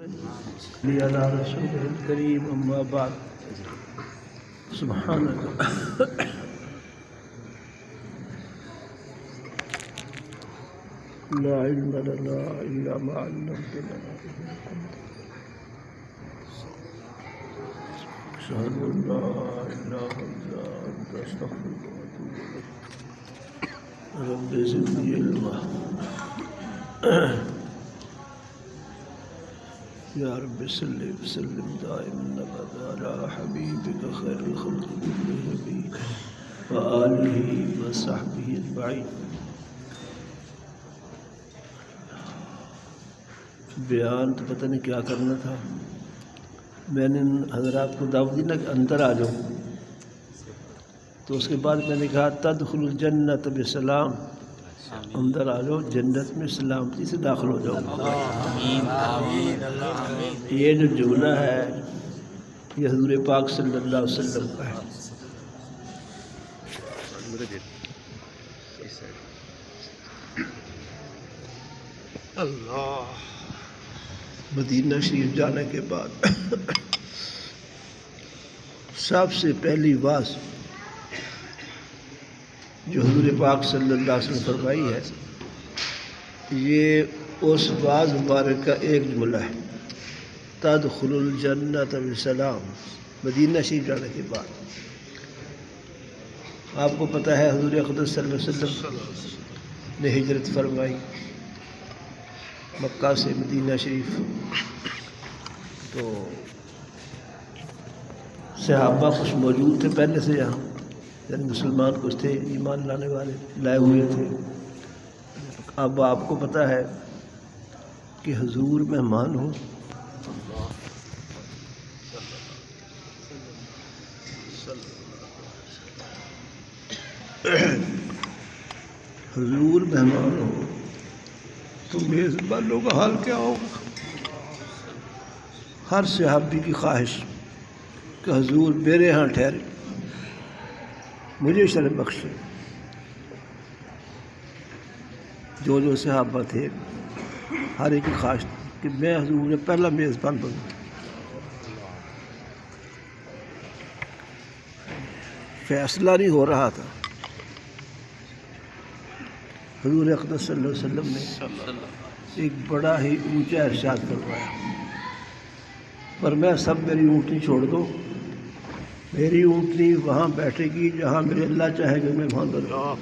على رسوله الكريم أما بعد سبحانك لا علم لنا إلا ما علمتنا أشهد أن لا إله إلا أنت أستغفرك وأتوب إليك رب زدني علما يا رب صل وسلم دائما أبدا على حبيبك خير الخلق كلهم وآله وصحبه أجمعين. بیان تو پتہ نہیں کیا کرنا تھا. میں نے حضرات کو دعوت دی نا کہ اندر آ جاؤ، تو اس کے بعد میں نے کہا تدخل الجنت بسلام، اندر آ جاؤ جنت میں سلامتی سے داخل ہو جاؤ. یہ جو جملہ ہے یہ حضور پاک صلی اللہ علیہ وسلم کا ہے. اللہ مدینہ شریف جانے کے بعد سب سے پہلی واز جو حضور پاک صلی اللہ علیہ وسلم فرمائی ہے یہ اس واز مبارک کا ایک جملہ ہے، تدخل الجنت بسلام. مدینہ شریف جانے کے بعد آپ کو پتہ ہے حضور اقدس صلی اللہ علیہ وسلم نے ہجرت فرمائی مکہ سے مدینہ شریف. تو صحابہ کچھ موجود تھے پہلے سے یہاں، یعنی مسلمان کچھ تھے ایمان لانے والے لائے ہوئے تھے. اب آپ کو پتہ ہے کہ حضور مہمان ہوں، حضور مہمان ہو تو میزبانوں کا حال کیا ہوگا؟ ہر صحابی کی خواہش کہ حضور میرے ہاں ٹھہرے، مجھے شرف بخشے. جو صحابہ تھے ہر ایک کی خواہش تھی کہ میں حضور نے پہلا میزبان بنوں. فیصلہ نہیں ہو رہا تھا. حضور اقدس صلی اللہ علیہ وسلم نے ایک بڑا ہی اونچا ارشاد فرمایا، پر میں سب میری اونٹنی چھوڑ دو، میری اونٹنی وہاں بیٹھے گی جہاں میرے اللہ چاہے گا میں وہاں بیٹھوں.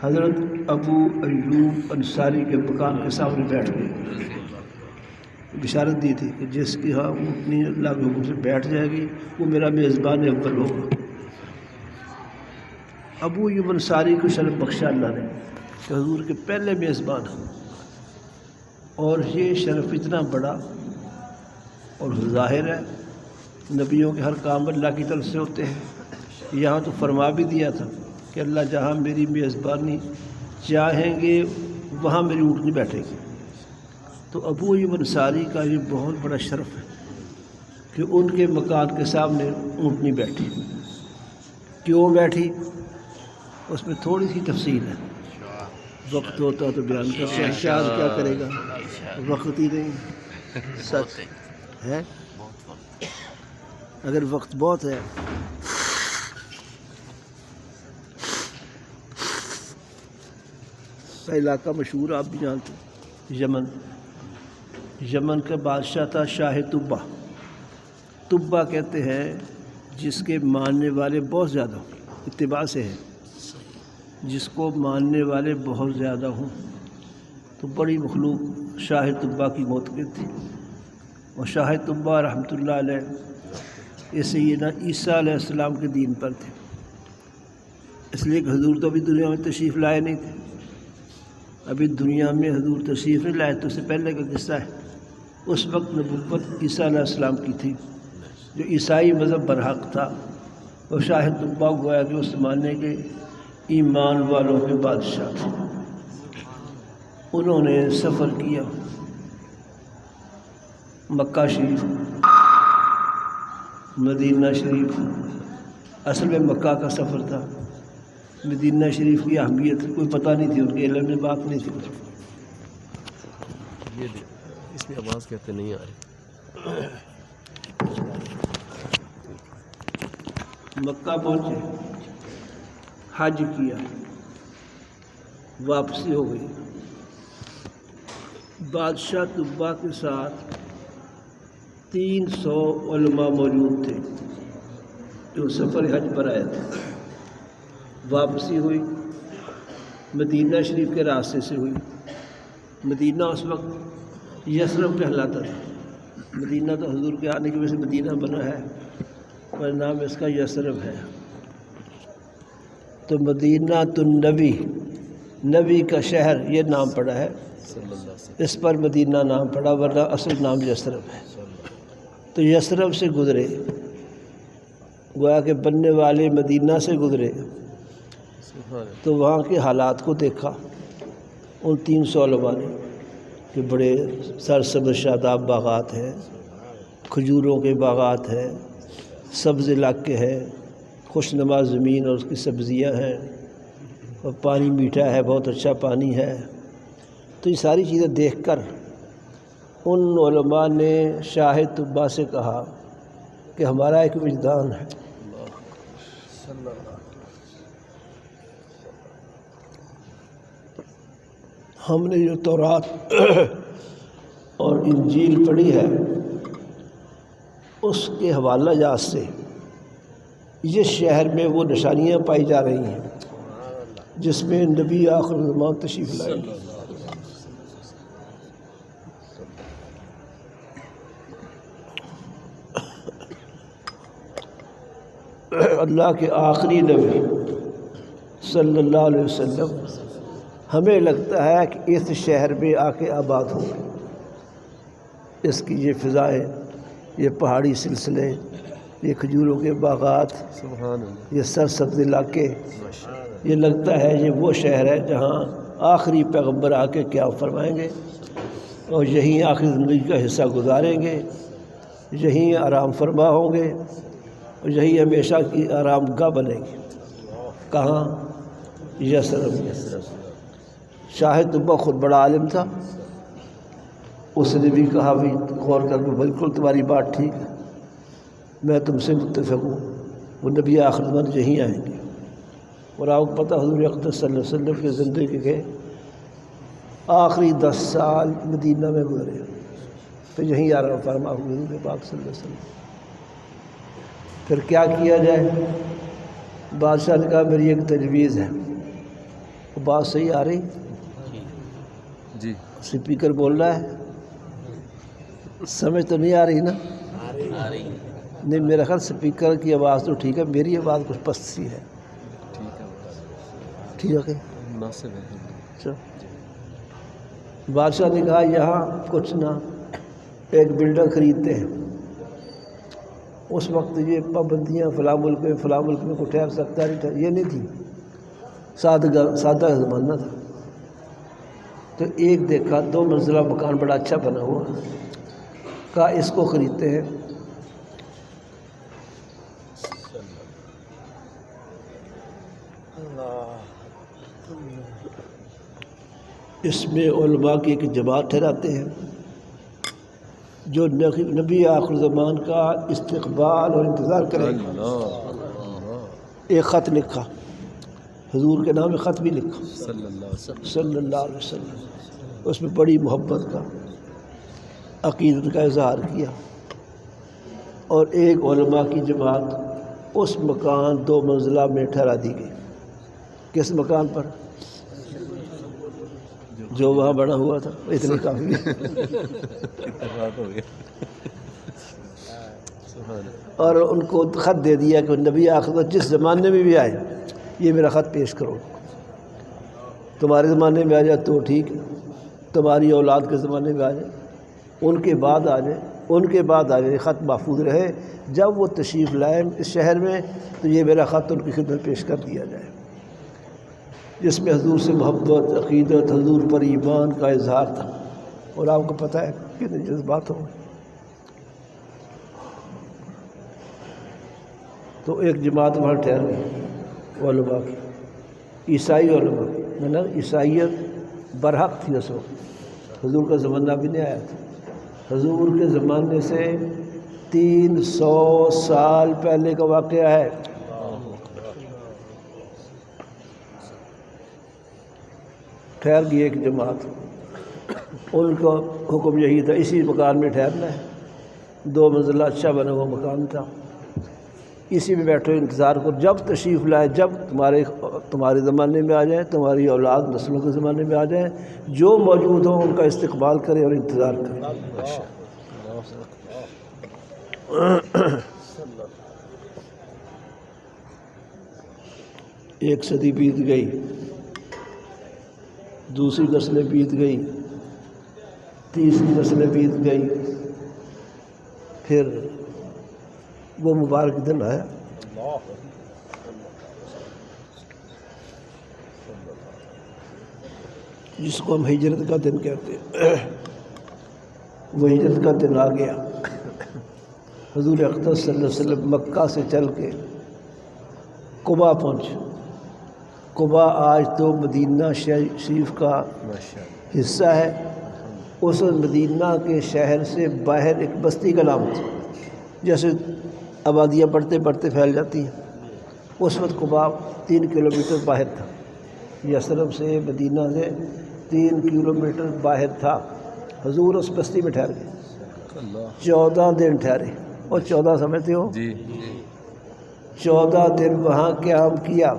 حضرت ابو ایوب انصاری کے مکان کے سامنے بیٹھ گئے. بشارت دی تھی کہ جس کی ہاں اونٹنی اللہ کے حکم سے بیٹھ جائے گی وہ میرا میزبان اول ہوگا. ابو ایوب انصاری کو شرف بخشا اللہ نے کہ حضور کے پہلے میزبان ہیں. اور یہ شرف اتنا بڑا اور ظاہر ہے نبیوں کے ہر کام اللہ کی طرف سے ہوتے ہیں. یہاں تو فرما بھی دیا تھا کہ اللہ جہاں میری میزبانی چاہیں گے وہاں میری اونٹنی بیٹھے گی. تو ابو ایوب انصاری کا یہ بہت بڑا شرف ہے کہ ان کے مکان کے سامنے اونٹنی بیٹھی. کیوں بیٹھی اس میں تھوڑی سی تفصیل ہے، وقت ہوتا تو بیان کرتے ہیں. شاید کیا کرے گا، وقت ہی نہیں. سچ ہے اگر وقت بہت ہے کا علاقہ مشہور آپ بھی جانتے ہیں، یمن کا بادشاہ تھا شاہ طبہ. طبہ کہتے ہیں جس کے ماننے والے بہت زیادہ ہوں، اتباع سے ہے جس کو ماننے والے بہت زیادہ ہوں. تو بڑی مخلوق شاہ طبہ کی موت کی تھی. اور شاہ طبہ رحمۃ اللہ علیہ یہ سیدنا عیسیٰ علیہ السلام کے دین پر تھے، اس لیے کہ حضور تو ابھی دنیا میں تشریف لائے نہیں تھے. ابھی دنیا میں حضور تشریف نہیں لائے تو اس سے پہلے کا قصہ ہے. اس وقت نبوت عیسیٰ علیہ السلام کی تھی جو عیسائی مذہب برحق تھا. اور شاہ طبہ گویا کہ اس زمانے کے ایمان والوں کے بادشاہ تھے. انہوں نے سفر کیا مکہ شریف، مدینہ شریف. اصل میں مکہ کا سفر تھا مدینہ شریف کی اہمیت کوئی پتہ نہیں تھی، ان کے علم میں بات نہیں تھی. یہ اس میں آواز کہتے نہیں آ رہی. مکہ پہنچے، حج کیا، واپسی ہو گئی. بادشاہ طبا کے ساتھ 300 علماء موجود تھے جو سفر حج پر آئے تھے. واپسی ہوئی، مدینہ شریف کے راستے سے ہوئی. مدینہ اس وقت یثرب کہلاتا تھا. مدینہ تو حضور کے آنے کی وجہ سے مدینہ بنا ہے، پر نام اس کا یثرب ہے. تو مدینہ النبی، نبی کا شہر، یہ نام پڑا ہے، اس پر مدینہ نام پڑا، ورنہ اصل نام یثرب ہے. تو یثرب سے گزرے، گویا کہ بننے والے مدینہ سے گزرے، تو وہاں کے حالات کو دیکھا ان 300 علماء نے کہ بڑے سرسبز شاداب باغات ہیں، کھجوروں کے باغات ہیں، سبز علاقے ہیں، خوشنما زمین اور اس کی سبزیاں ہیں، اور پانی میٹھا ہے، بہت اچھا پانی ہے. تو یہ ساری چیزیں دیکھ کر ان علماء نے شاہ طبا سے کہا کہ ہمارا ایک وجدان ہے، ہم نے جو تورات اور انجیل پڑھی ہے اس کے حوالہ جات سے یہ شہر میں وہ نشانیاں پائی جا رہی ہیں جس میں نبی آخر زمان تشریف لائیں گے. اللہ کے آخری نبی صلی اللہ علیہ وسلم ہمیں لگتا ہے کہ اس شہر میں آ کے آباد ہوں گے. اس کی یہ فضائیں، یہ پہاڑی سلسلے، یہ کھجوروں کے باغات، یہ سرسبز علاقے، یہ لگتا ہے یہ وہ شہر ہے جہاں آخری پیغمبر آ کے کیا فرمائیں گے، اور یہیں آخری زندگی کا حصہ گزاریں گے، یہیں آرام فرما ہوں گے، اور یہی ہمیشہ کی آرام گاہ بنے گی. کہاں؟ یثرب. شاہ طبا خود بڑا عالم تھا، اس نے بھی کہا بھی غور کر کے بالکل تمہاری بات ٹھیک ہے، میں تم سے متفق ہوں، وہ نبی آخر زمان یہیں آئیں گے. اور آپ کو پتہ حضور اقدس صلی اللہ علیہ وسلم کی زندگی کے آخری 10 سال مدینہ میں گزرے، تو یہیں آرام فرما ہوئے حضور پاک صلی اللہ علیہ وسلم. پھر کیا کیا جائے؟ بادشاہ نے کہا میری ایک تجویز ہے. وہ بات صحیح آ رہی؟ جی سپیکر بول رہا ہے، سمجھ تو نہیں آ رہی نا؟ نہیں، میرا خیال سپیکر کی آواز تو ٹھیک ہے، میری آواز کچھ پست سی ہے. ٹھیک ہے، مناسب ہے. بادشاہ نے کہا یہاں کچھ نہ، ایک بلڈر خریدتے ہیں. اس وقت یہ پابندیاں فلاں ملک میں کوئی ٹھہر سکتا ہے، یہ نہیں تھی، سادہ زمانہ تھا. تو ایک دیکھا 2 منزلہ مکان بڑا اچھا بنا ہوا، کہا اس کو خریدتے ہیں. اس میں علماء کی ایک جماعت ٹھہراتے ہیں جو نبی آخر زمان کا استقبال اور انتظار کرے گا. ایک خط لکھا، حضور کے نام خط بھی لکھا صلی اللہ علیہ وسلم. اس میں بڑی محبت کا، عقیدت کا اظہار کیا. اور ایک علماء کی جماعت اس مکان 2 منزلہ میں ٹھہرا دی گئی. کس مکان پر؟ جو وہاں بنا ہوا تھا. اتنی کافی اور ان کو خط دے دیا کہ نبی آخر جس زمانے میں بھی آئے یہ میرا خط پیش کرو. تمہارے زمانے میں آ جائے تو ٹھیک، تمہاری اولاد کے زمانے میں آ جائے، ان کے بعد آ جائے، خط محفوظ رہے. جب وہ تشریف لائیں اس شہر میں تو یہ میرا خط ان کی خدمت پیش کر دیا جائے، جس میں حضور سے محبت، عقیدت، حضور پر ایمان کا اظہار تھا. اور آپ کو پتہ ہے کتنے جذبات ہوں. تو ایک جماعت وہاں ٹھہر گئی علماء کی. عیسائی علماء مطلب عیسائیت برحق تھی اس وقت، حضور کا زمانہ بھی نہیں آیا تھا، حضور کے زمانے سے 300 سال پہلے کا واقعہ ہے۔ ٹھہر گئی ایک جماعت، ان کا حکم یہی تھا اسی مکان میں ٹھہرنا ہے، 2 منزلہ اچھا بنا ہوا مکان تھا، اسی میں بیٹھو انتظار کرو، جب تشریف لائے، جب تمہارے زمانے میں آ جائیں، تمہاری اولاد نسلوں کے زمانے میں آ جائیں، جو موجود ہوں ان کا استقبال کرے اور انتظار کرے۔ ایک صدی بیت گئی، دوسری نسلیں بیت گئی، تیسری نسلیں بیت گئی، پھر وہ مبارک دن آیا جس کو ہم ہجرت کا دن کہتے ہیں۔ وہ ہجرت کا دن آ گیا، حضور اقدس صلی اللہ علیہ وسلم مکہ سے چل کے قبا پہنچے۔ قبا آج تو مدینہ شریف کا حصہ ہے، اس مدینہ کے شہر سے باہر ایک بستی کا نام تھا، جیسے آبادیاں بڑھتے بڑھتے پھیل جاتی ہیں، اس وقت قبا 3 کلومیٹر باہر تھا، یثرب سے مدینہ سے 3 کلومیٹر باہر تھا۔ حضور اس بستی میں ٹھہر گئے، 14 دن ٹھہرے، اور 14 سمجھتے ہو؟ 14 دن وہاں قیام کیا۔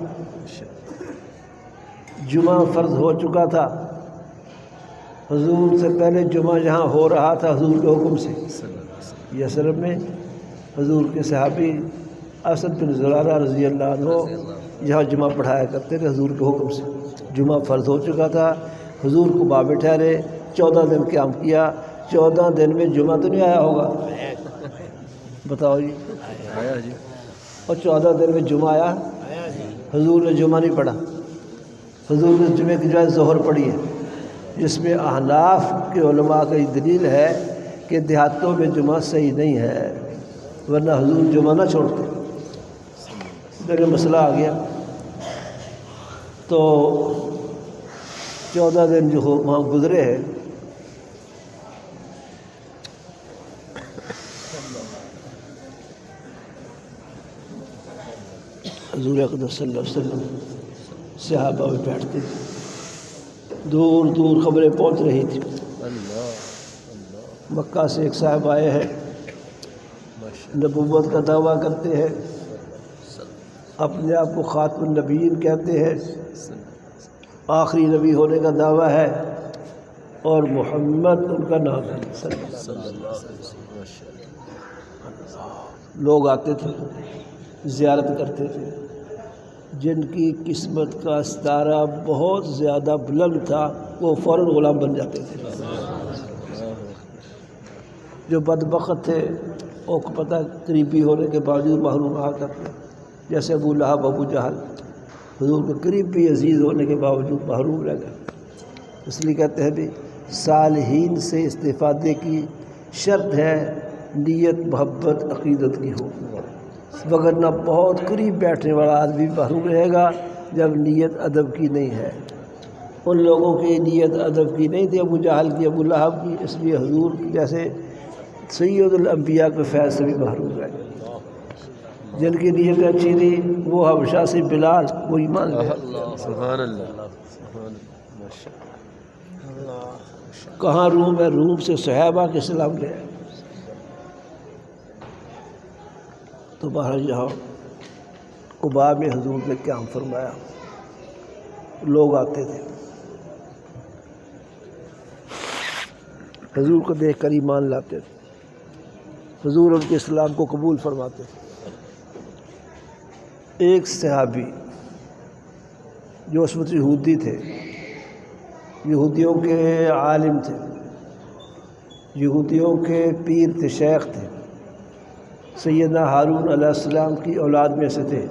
جمعہ فرض ہو چکا تھا، حضور سے پہلے جمعہ یہاں ہو رہا تھا حضور کے حکم سے، یثرب میں حضور کے صحابی اسد بن زرارہ رضی اللہ عنہ یہاں جمعہ پڑھایا کرتے تھے حضور کے حکم سے۔ جمعہ فرض ہو چکا تھا، حضور قباء میں ٹھہرے، 14 دن قیام کیا۔ 14 دن میں جمعہ تو نہیں آیا ہوگا، بتاؤ جی؟ اور 14 دن میں جمعہ آیا؟ حضور نے جمعہ نہیں پڑھا، حضور نے جمعے کی جگہ ظہر پڑھی ہے، جس میں احناف کے علماء کا یہ دلیل ہے کہ دیہاتوں میں جمعہ صحیح نہیں ہے، ورنہ حضور جمعہ نہ چھوڑتے۔ میرے مسئلہ آ گیا، تو 14 دن جو وہاں گزرے ہیں، حضور اقدس صلی اللہ علیہ وسلم صحابہ میں بیٹھتے تھے، دور دور خبریں پہنچ رہی تھیں۔ مکہ سے ایک صاحب آئے ہیں، نبوت کا دعویٰ کرتے ہیں، اپنے آپ کو خاتم النبیین کہتے ہیں، آخری نبی ہونے کا دعویٰ ہے، اور محمد ان کا نام ہے۔ لوگ آتے تھے، زیارت کرتے تھے، جن کی قسمت کا ستارہ بہت زیادہ بلند تھا وہ فوراً غلام بن جاتے تھے۔ جو بدبخت تھے وہ کو پتہ قریبی ہونے کے باوجود محروم رہا کرتے، جیسے ابو لہب، ابو جہل، حضور کے قریبی عزیز ہونے کے باوجود محروم رہ گئے۔ اس لیے کہتے ہیں بھی صالحین سے استفادے کی شرط ہے نیت محبت عقیدت کی ہو، وگرنہ بہت قریب بیٹھنے والا آدمی محروم رہے گا جب نیت ادب کی نہیں ہے۔ ان لوگوں کی نیت ادب کی نہیں تھی، ابو جہل کی، ابو لہب کی، اس لیے حضور جیسے سید الانبیاء کے فیض سے بھی محروم رہ گئے۔ جن کی نیت اچھی تھی وہ حبشہ سے بلال، وہ ایمان لے سبحان اللہ۔ کہاں روم ہے؟ روم سے صحابہ کے سلام لے آئے۔ تو باہر یہاں قباء میں حضور نے قیام فرمایا، لوگ آتے تھے، حضور کو دیکھ کر ایمان لاتے تھے، حضور ان کے اسلام کو قبول فرماتے تھے۔ ایک صحابی جو اس وقت یہودی تھے، یہودیوں کے عالم تھے، یہودیوں کے پیر تھے، شیخ تھے، سیدنا ہارون علیہ السلام کی اولاد میں سے تھے۔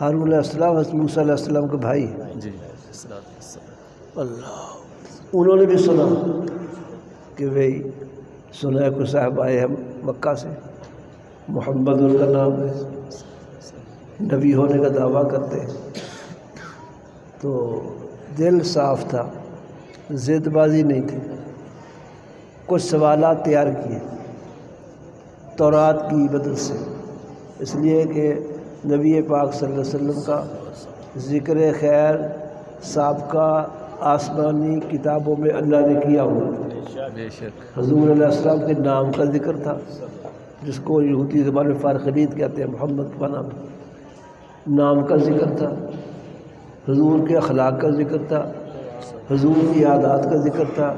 ہارون علیہ السلام حضرت موسیٰ علیہ السلام کے بھائی ہیں۔ اللہ، انہوں نے بھی سنا کہ بھئی سنا ہے کوئی صاحب آئے ہیں مکہ سے، محمد ان کا نام ہے، نبی ہونے کا دعویٰ کرتے ہیں۔ تو دل صاف تھا، ضد بازی نہیں تھی. کچھ سوالات تیار کیے تورات کی مدد سے، اس لیے کہ نبی پاک صلی اللہ علیہ وسلم کا ذکر خیر سابقہ آسمانی کتابوں میں اللہ نے کیا ہوا. بے شک حضور علیہ السلام کے نام کا ذکر تھا، جس کو یہودی زبان میں فارخلید کہتے ہیں، محمد کا نام کا ذکر تھا. حضور کے اخلاق کا ذکر تھا، حضور کی عادات کا ذکر تھا.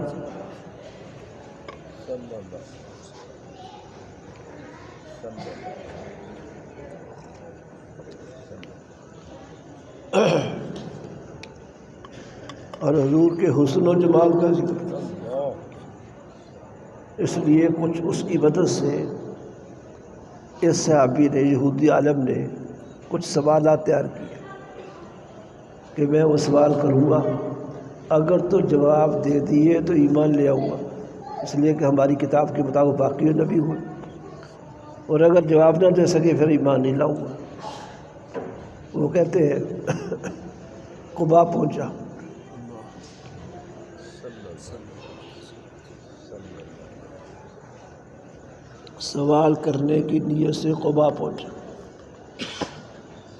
اور حضور کے حسن و جمال کا ذکر تھا. اس لیے کچھ اس کی مدد سے اس صحابی نے، یہودی عالم نے کچھ سوالات تیار کیے کہ میں وہ سوال کروں گا، اگر تو جواب دے دیے تو ایمان لے آؤں گا، اس لیے کہ ہماری کتاب کے مطابق باقی نبی ہوئے، اور اگر جواب نہ دے سکے پھر ایمان نہیں لاؤں گا. وہ کہتے ہیں قبا پہنچا، سوال کرنے کی نیت سے قبا پہنچا.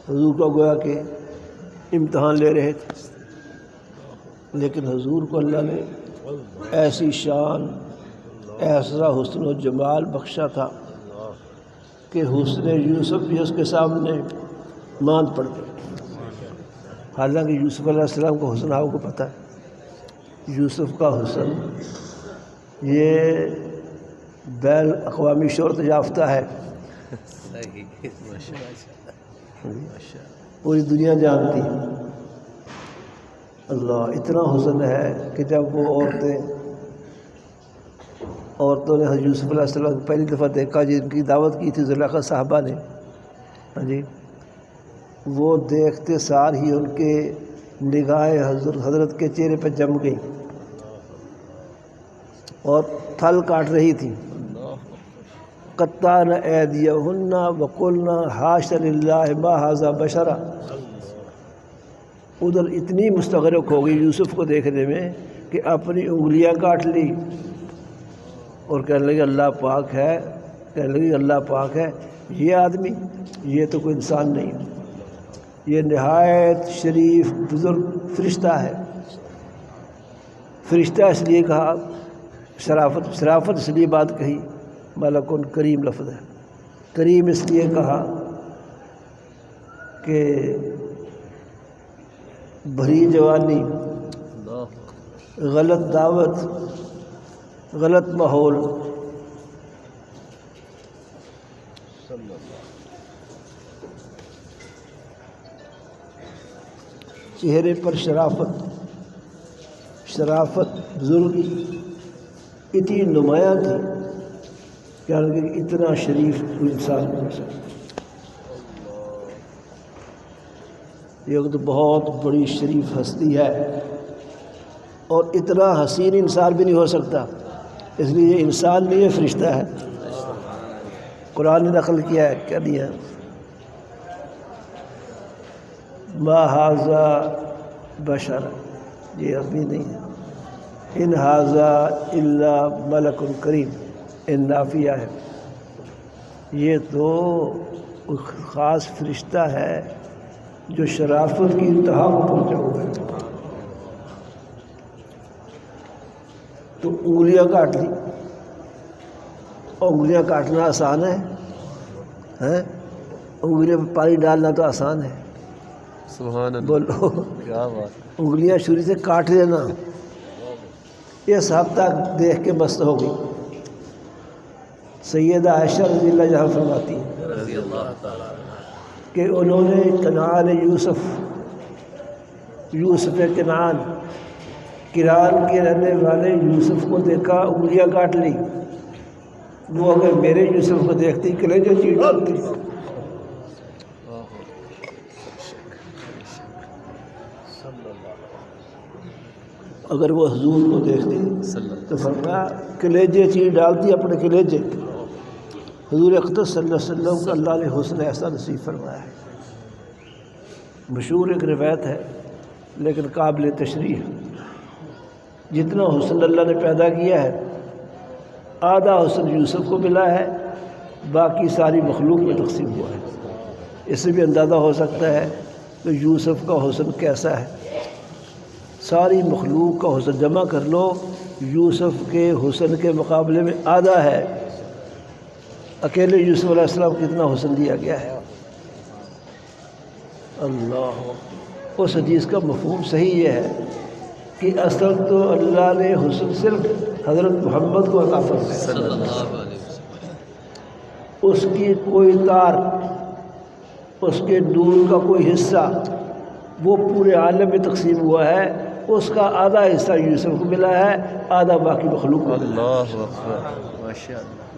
حضور کو گویا کہ امتحان لے رہے تھے، لیکن حضور کو اللہ نے ایسی شان، ایسا حسن و جمال بخشا تھا کہ حسن یوسف بھی اس کے سامنے ماند پڑ گئی. حالانکہ یوسف علیہ السلام کا حسن آپ کو پتہ ہے، یوسف کا حسن یہ بین الاقوامی شہرت یافتہ ہے، پوری دنیا جانتی ہے. اللہ اتنا حسن ہے کہ جب وہ عورتوں نے حضرت یوسف علیہ السلام کو پہلی دفعہ دیکھا، جن کی دعوت کی تھی زلیخا صاحبہ نے، ہاں جی، وہ دیکھتے سار ہی ان کے نگاہیں حضرت کے چہرے پہ جم گئی اور تھل کاٹ رہی تھی. قطعن ایدیہن وقلن حاش للہ ما ھذا بشرا. ادھر اتنی مستغرق ہو گئی یوسف کو دیکھنے میں کہ اپنی انگلیاں کاٹ لی اور کہنے لگی اللہ پاک ہے، کہنے لگی اللہ پاک ہے، یہ آدمی، یہ تو کوئی انسان نہیں، یہ نہایت شریف بزرگ فرشتہ ہے. فرشتہ اس لیے کہا، شرافت اس لیے بات کہی، ملکن کریم لفظ ہے. کریم اس لیے کہا کہ بھری جوانی، غلط دعوت، غلط ماحول، چہرے پر شرافت بزرگی اتنی نمایاں تھی کہ اتنا شریف کوئی انسان نہیں ہو سکتا. یہ تو بہت بڑی شریف ہستی ہے اور اتنا حسین انسان بھی نہیں ہو سکتا، اس لیے یہ انسان نہیں ہے، فرشتہ ہے. قرآن نے نقل کیا ہے، کیا دیا، ما ھذا بشر، یہ آدمی نہیں ہے، ان ھذا الا ملک کریم، ان نافیہ ہے، یہ تو خاص فرشتہ ہے جو شرافت کی انتہا کو پہنچا ہوا ہے. تو انگلیاں کاٹ لی، اور انگلیاں کاٹنا آسان ہے، انگلیاں پہ پانی ڈالنا تو آسان ہے. سبحان اللہ، بولو، کیا بات. انگلیاں چھری سے کاٹ لینا، اس حد تک دیکھ کے مست ہو گئی. سیدہ عائشہ رضی اللہ جہاں فرماتی ہیں رضی اللہ تعالیٰ کہ انہوں نے کنعان یوسف کنعان کے رہنے والے یوسف کو دیکھا، انگلیاں کاٹ لی. وہ اگر میرے یوسف کو دیکھتی کلیجے چیڑ ڈالتی. اگر وہ حضور کو دیکھتی تو فرمایا کلیجے چیڑ ڈالتی، اپنے کلیجے. حضور اقدس صلی اللہ علیہ وسلم کا اللہ نے حسن ایسا نصیب فرمایا ہے. مشہور ایک روایت ہے لیکن قابل تشریح جتنا حسن اللہ نے پیدا کیا ہے آدھا حسن یوسف کو ملا ہے، باقی ساری مخلوق میں تقسیم ہوا ہے۔ اس سے بھی اندازہ ہو سکتا ہے کہ یوسف کا حسن کیسا ہے۔ ساری مخلوق کا حسن جمع کر لو، یوسف کے حسن کے مقابلے میں آدھا ہے۔ اکیلے یوسف علیہ السلام کو کتنا حسن دیا گیا ہے۔ اللہ، اس حدیث کا مفہوم صحیح یہ ہے کہ اصل تو اللہ نے حسن صرف حضرت محمد کو عطا فرمایا، صلی اللہ علیہ وسلم۔ اس کی کوئی تار، اس کے نور کا کوئی حصہ وہ پورے عالم میں تقسیم ہوا ہے، اس کا آدھا حصہ یوسف کو ملا ہے، آدھا باقی مخلوق کو ملا ہے۔ اللہ اکبر، ماشاء اللہ۔